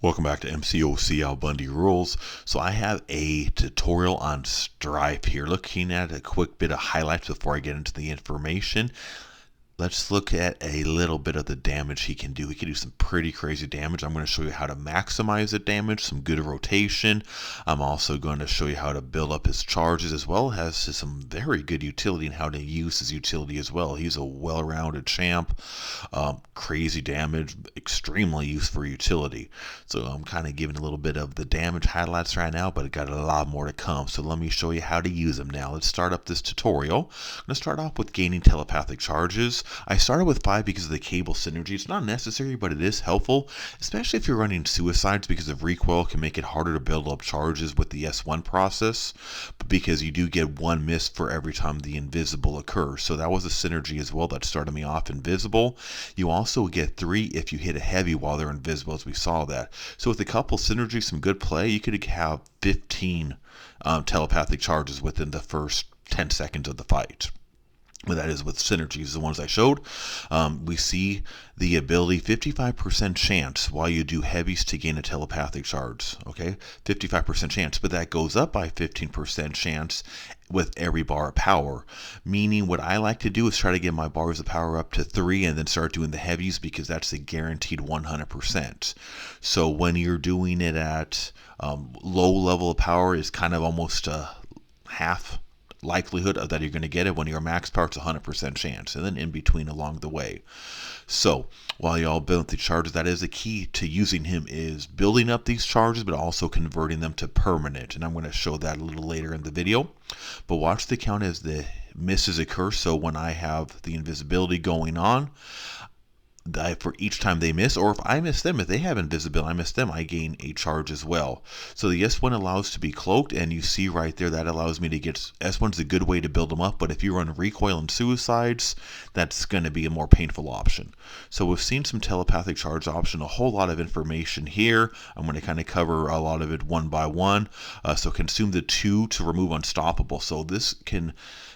Welcome back to MCOC AlBundyRules. So I have a tutorial on Stryfe here, looking at a quick bit of highlights before I get into the information. Let's look at a little bit of the damage he can do. He can do some pretty crazy damage. I'm going to show you how to maximize the damage, some good rotation. I'm also going to show you how to build up his charges, as well as some very good utility and how to use his utility as well. He's a well-rounded champ. Crazy damage, extremely used for utility. So I'm kind of giving a little bit of the damage highlights right now, but it got a lot more to come. So let me show you how to use them now. Let's start up this tutorial. I'm going to start off with gaining telepathic charges. I started with 5 because of the cable synergy. It's not necessary, but it is helpful, especially if you're running suicides, because of recoil can make it harder to build up charges with the S1 process, but because you do get 1 miss for every time the invisible occurs. So that was a synergy as well that started me off invisible. You also get 3 if you hit a heavy while they're invisible, as we saw that. So with a couple synergies, some good play, you could have 15 telepathic charges within the first 10 seconds of the fight. But that is with synergies, the ones I showed. We see the ability 55% chance while you do heavies to gain a telepathic charge. Okay, 55% chance, but that goes up by 15% chance with every bar of power. Meaning, what I like to do is try to get my bars of power up to 3 and then start doing the heavies, because that's a guaranteed 100%. So when you're doing it at low level of power, is kind of almost half likelihood of that you're going to get it. When you're max power, it's 100% chance, and then in between along the way. So while y'all build the charges, that is the key to using him, is building up these charges but also converting them to permanent, and I'm going to show that a little later in the video. But watch the count as the misses occur. So when I have the invisibility going on, for each time they miss, or if I miss them, if they have invisibility, I miss them, I gain a charge as well. So the S1 allows to be cloaked, and you see right there that allows me to get S1's a good way to build them up, but if you run recoil and suicides, that's going to be a more painful option. So we've seen some telepathic charge option, a whole lot of information here. I'm going to kind of cover a lot of it one by one. So consume the 2 to remove unstoppable. So this can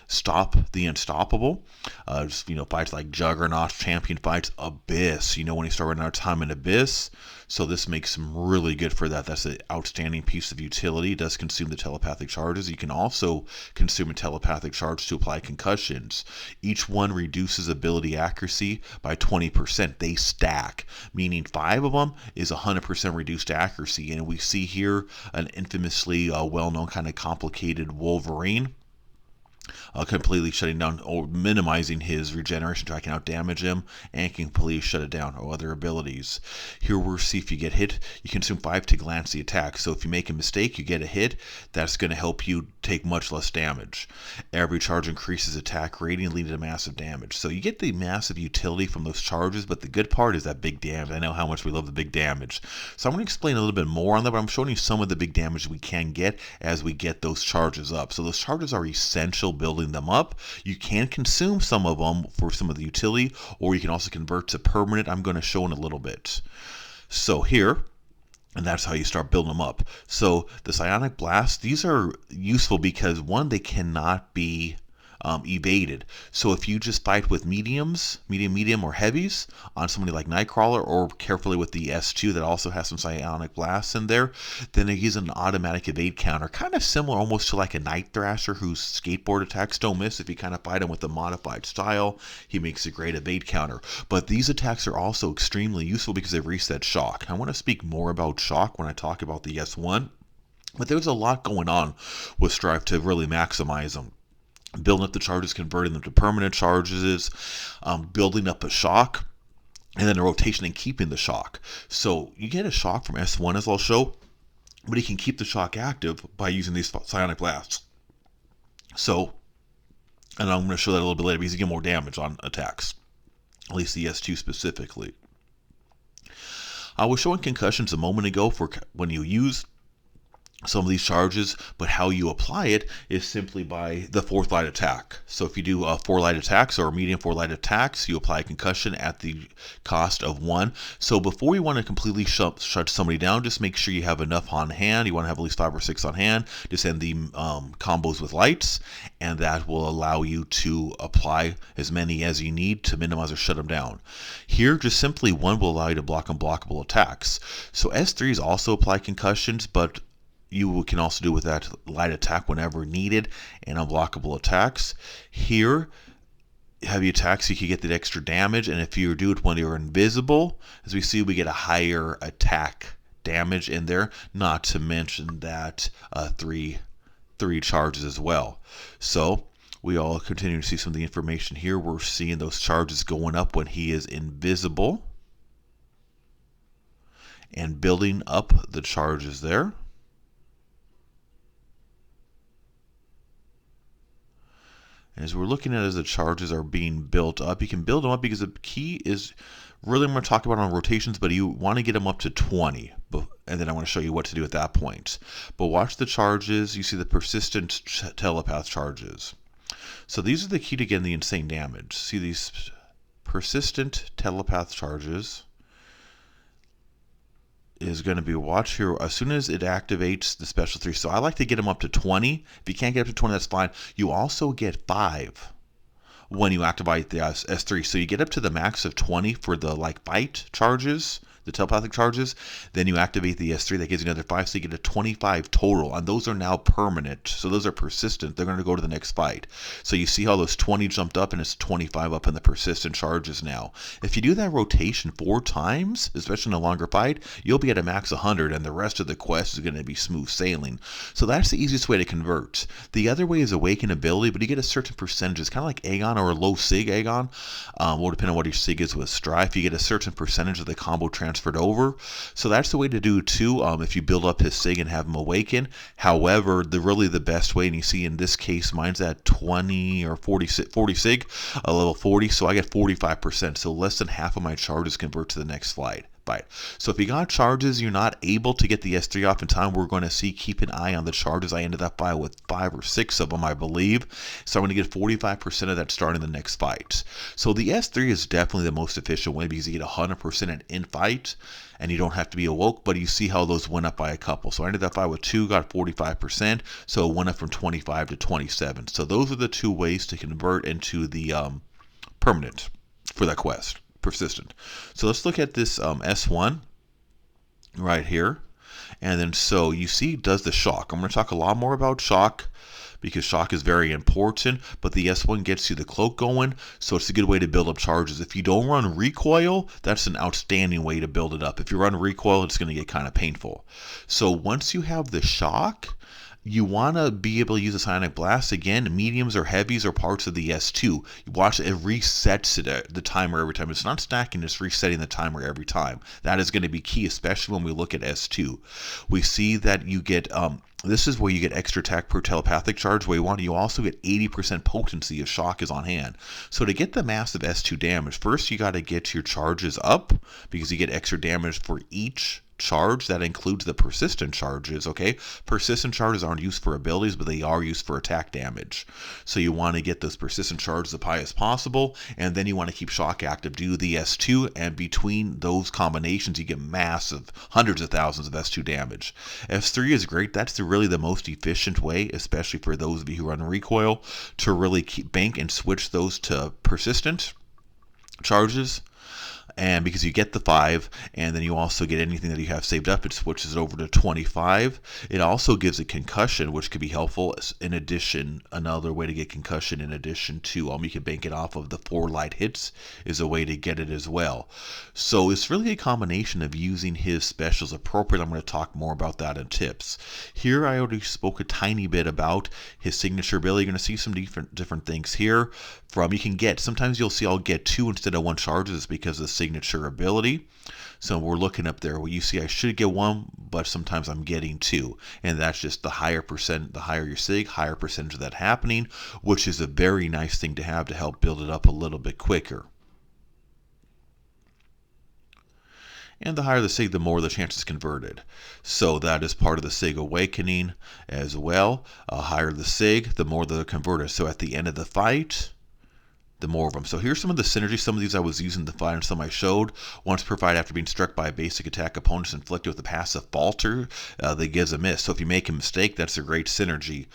stop the unstoppable. Fights like Juggernaut, champion fights, Abyss. When you start running out of time in Abyss. So this makes him really good for that. That's an outstanding piece of utility. It does consume the telepathic charges. You can also consume a telepathic charge to apply concussions. Each one reduces ability accuracy by 20%. They stack, meaning 5 of them is 100% reduced accuracy. And we see here an infamously well-known kind of complicated Wolverine. Completely shutting down or minimizing his regeneration, so I can out damage him and can completely shut it down, or other abilities. Here we'll see if you get hit, you consume 5 to glance the attack. So if you make a mistake, you get a hit, that's going to help you take much less damage. Every charge increases attack rating, leading to massive damage. So you get the massive utility from those charges, but the good part is that big damage. I know how much we love the big damage. So I'm going to explain a little bit more on that, but I'm showing you some of the big damage we can get as we get those charges up. So those charges are essential building them up. You can consume some of them for some of the utility, or you can also convert to permanent. I'm going to show in a little bit. So here, and that's how you start building them up. So the ionic blast, these are useful because, one, they cannot be evaded. So if you just fight with medium, or heavies on somebody like Nightcrawler, or carefully with the S2 that also has some psionic blasts in there, then it gives an automatic evade counter, kind of similar almost to like a Night Thrasher, whose skateboard attacks don't miss. If you kind of fight him with a modified style, he makes a great evade counter. But these attacks are also extremely useful because they reset shock. I want to speak more about shock when I talk about the S1, but there's a lot going on with Stryfe to really maximize them. Building up the charges, converting them to permanent charges, building up a shock, and then a rotation and keeping the shock. So you get a shock from S1, as I'll show, but you can keep the shock active by using these psionic blasts. So, and I'm going to show that a little bit later, because you get more damage on attacks, at least the S2 specifically. I was showing concussions a moment ago for when you use some of these charges, but how you apply it is simply by the 4th light attack. So if you do 4 light attacks or medium 4 light attacks, you apply a concussion at the cost of 1. So before you want to completely shut somebody down, just make sure you have enough on hand. You want to have at least 5 or 6 on hand. Just end the combos with lights, and that will allow you to apply as many as you need to minimize or shut them down. Here, just simply 1 will allow you to block unblockable attacks. So S3s also apply concussions, but you can also do with that light attack whenever needed and unblockable attacks. Here, heavy attacks, you can get that extra damage, and if you do it when you're invisible, as we see, we get a higher attack damage in there, not to mention that three charges as well. So we all continue to see some of the information here. We're seeing those charges going up when he is invisible and building up the charges there. As we're looking at as the charges are being built up, you can build them up because the key is really, I'm going to talk about on rotations, but you want to get them up to 20. And then I want to show you what to do at that point. But watch the charges. You see the persistent telepath charges. So these are the key to getting the insane damage. See these persistent telepath charges is going to be, watch here, as soon as it activates the special 3. So I like to get them up to 20. If you can't get up to 20, that's fine. You also get 5 when you activate the S3. So you get up to the max of 20 for the fight charges, the telepathic charges. Then you activate the S3, that gives you another 5, so you get a 25 total. And those are now permanent. So those are persistent. They're going to go to the next fight. So you see how those 20 jumped up and it's 25 up in the persistent charges now. If you do that rotation 4 times, especially in a longer fight, you'll be at a max 100 and the rest of the quest is going to be smooth sailing. So that's the easiest way to convert. The other way is awaken ability, but you get a certain percentage. It's kind of like Aegon or a low sig Aegon. Will depend on what your sig is with Stryfe. You get a certain percentage of the combo transferred over. So that's the way to do it too, if you build up his sig and have him awaken. However, really the best way, and you see in this case, mine's at 20 or 40 sig, a level 40, so I get 45%. So less than half of my charges convert to the next fight. So if you got charges, you're not able to get the S3 off in time, we're going to see, keep an eye on the charges. I ended up with 5 or 6 of them, I believe. So I'm going to get 45% of that starting the next fight. So the S3 is definitely the most efficient way because you get 100% in fight and you don't have to be awoke, but you see how those went up by a couple. So I ended that fight with 2, got 45%, so it went up from 25 to 27. So those are the 2 ways to convert into the permanent for that quest. Persistent. So let's look at this S1 right here, and then so you see does the shock. I'm going to talk a lot more about shock because shock is very important, but the S1 gets you the cloak going, so it's a good way to build up charges. If you don't run recoil, that's an outstanding way to build it up. If you run recoil, it's going to get kind of painful. So once you have the shock, you want to be able to use a ionic blast. Again, mediums or heavies are parts of the S2. You watch it resets the timer every time. It's not stacking, it's resetting the timer every time. That is going to be key, especially when we look at S2. We see that you get, this is where you get extra attack per telepathic charge. Where you also get 80% potency if shock is on hand. So to get the massive S2 damage, first you got to get your charges up because you get extra damage for each charge. That includes the persistent charges. Okay, persistent charges aren't used for abilities, but they are used for attack damage. So you want to get those persistent charges as high as possible, and then you want to keep shock active. Do the S2, and between those combinations you get massive hundreds of thousands of S2 damage. S3 is great. That's really the most efficient way, especially for those of you who run recoil, to really keep bank and switch those to persistent charges. And because you get the 5, and then you also get anything that you have saved up, it switches it over to 25. It also gives a concussion, which could be helpful. In addition, another way to get concussion, in addition to you can bank it off of the 4 light hits, is a way to get it as well. So it's really a combination of using his specials appropriately. I'm going to talk more about that in tips. Here I already spoke a tiny bit about his signature ability. You're going to see some different things here. You can get, sometimes you'll see I'll get 2 instead of 1 charges because of the signature ability. So we're looking up there where you see I should get 1, but sometimes I'm getting 2, and that's just the higher your sig, higher percentage of that happening, which is a very nice thing to have to help build it up a little bit quicker. And the higher the SIG, the more the chance is converted. So that is part of the SIG awakening as well. Higher the SIG, the more they're converted. So at the end of the fight, the more of them. So here's some of the synergies. Some of these I was using to fight and some I showed. Once per fight after being struck by a basic attack, opponents inflicted with a passive falter that gives a miss. So if you make a mistake, that's a great synergy.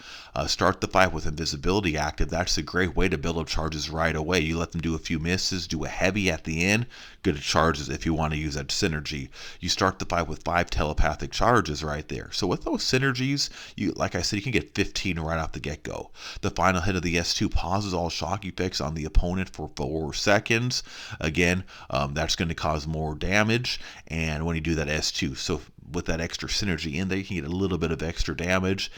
Start the fight with invisibility active. That's a great way to build up charges right away. You let them do a few misses, do a heavy at the end, good at charges if you want to use that synergy. You start the fight with 5 telepathic charges right there. So with those synergies, like I said, you can get 15 right off the get-go. The final hit of the S2 pauses all shock effects on the opponent for 4 seconds. Again, that's going to cause more damage, and when you do that S2, so with that extra synergy in there, you can get a little bit of extra damage,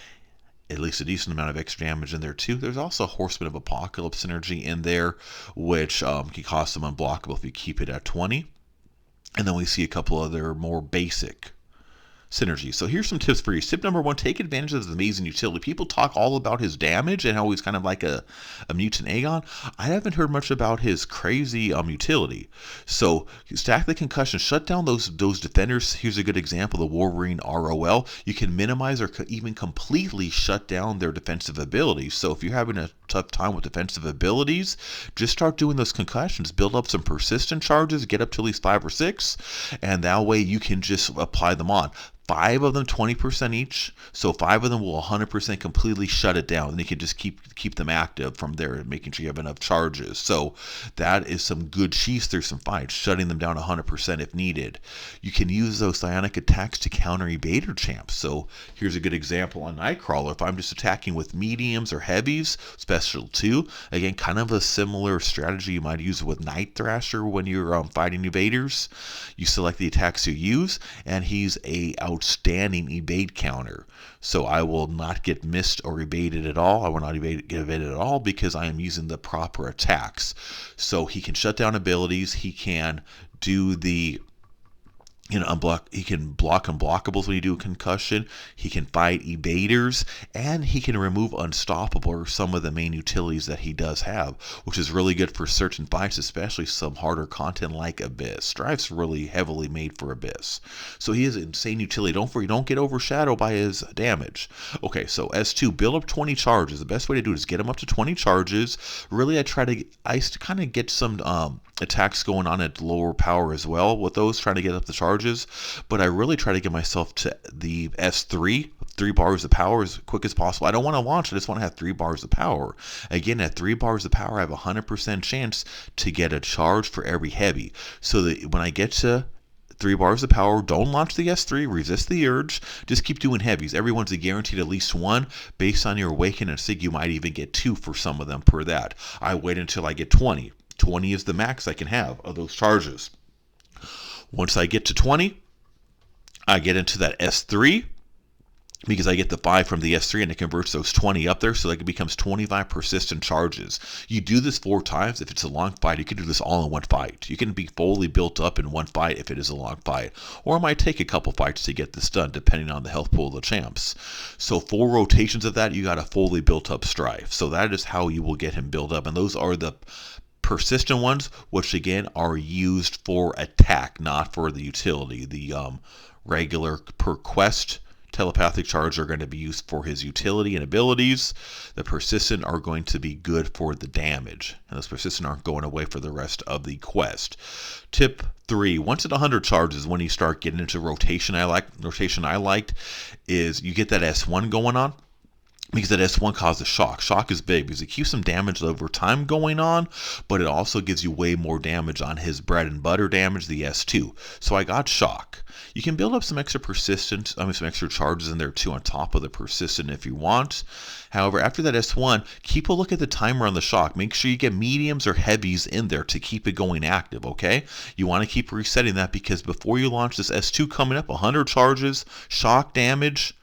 at least a decent amount of extra damage in there too. There's also Horseman of Apocalypse synergy in there, which can cause them unblockable if you keep it at 20. And then we see a couple other more basic synergy. So here's some tips for you. Tip number 1, take advantage of his amazing utility. People talk all about his damage and how he's kind of like a mutant Aegon. I haven't heard much about his crazy utility. So stack the concussion, shut down those defenders. Here's a good example, the Wolverine ROL. You can minimize or even completely shut down their defensive abilities. So if you're having a tough time with defensive abilities, just start doing those concussions. Build up some persistent charges, get up to at least 5 or 6, and that way you can just apply them on. 5 of them 20% each, so 5 of them will 100% completely shut it down, and you can just keep them active from there, making sure you have enough charges. So that is some good cheese through some fights, shutting them down 100% if needed. You can use those ionic attacks to counter evader champs. So here's a good example on Nightcrawler. If I'm just attacking with mediums or heavies, special 2, again, kind of a similar strategy you might use with Night Thrasher when you're fighting evaders. You select the attacks you use, and he's a outstanding evade counter. So I will not get missed or evaded at all. I will not get evaded at all because I am using the proper attacks. So he can shut down abilities. He can do the he can block unblockables when you do a concussion. He can fight evaders, and he can remove unstoppable, or some of the main utilities that he does have, which is really good for certain fights, especially some harder content like Abyss. Stryfe's really heavily made for Abyss. So he has insane utility. Don't get overshadowed by his damage. Okay, so S2, build up 20 charges. The best way to do it is get him up to 20 charges. Really, I kind of get some attacks going on at lower power as well with those, trying to get up the charges, but I really try to get myself to the S3, 3 bars of power as quick as possible. I don't want to launch, I just want to have 3 bars of power. Again, at 3 bars of power, I have a 100% chance to get a charge for every heavy. So that when I get to 3 bars of power, don't launch the S3, resist the urge, just keep doing heavies. Everyone's guaranteed at least 1. Based on your awaken and sig, you might even get 2 for some of them per that. I wait until I get 20. 20 is the max I can have of those charges. Once I get to 20, I get into that S3 because I get the 5 from the S3 and it converts those 20 up there, so that it becomes 25 persistent charges. You do this 4 times. If it's a long fight, you can do this all in one fight. You can be fully built up in one fight if it is a long fight, or it might take a couple fights to get this done depending on the health pool of the champs. So 4 rotations of that, you got a fully built up Stryfe. So that is how you will get him built up, and those are the persistent ones, which again are used for attack, not for the utility. The regular per quest telepathic charge are going to be used for his utility and abilities. The persistent are going to be good for the damage, and those persistent aren't going away for the rest of the quest. Tip 3, once at 100 charges, when you start getting into rotation I liked is you get that S1 going on, because that S1 causes shock. Shock is big because it keeps some damage over time going on, but it also gives you way more damage on his bread and butter damage, the S2. So I got shock. You can build up some extra some extra charges in there too on top of the persistent if you want. However, after that S1, keep a look at the timer on the shock. Make sure you get mediums or heavies in there to keep it going active, okay? You want to keep resetting that because before you launch this S2 coming up, 100 charges, shock damage,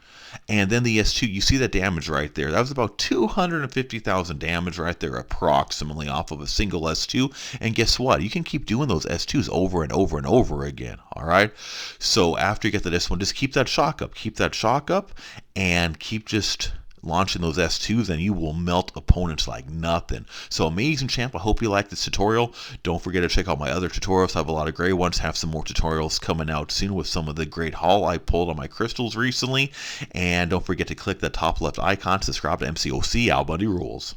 and then the S2, you see that damage right there. That was about 250,000 damage right there approximately off of a single S2. And guess what? You can keep doing those S2s over and over and over again. All right. So after you get the S1, just keep that shock up. Keep that shock up and keep just launching those S2s, and you will melt opponents like nothing. So amazing, champ. I hope you like this tutorial. Don't forget to check out my other tutorials. I have a lot of great ones. Have some more tutorials coming out soon with some of the great haul I pulled on my crystals recently. And don't forget to click the top left icon to subscribe to MCOC AlBundyRules.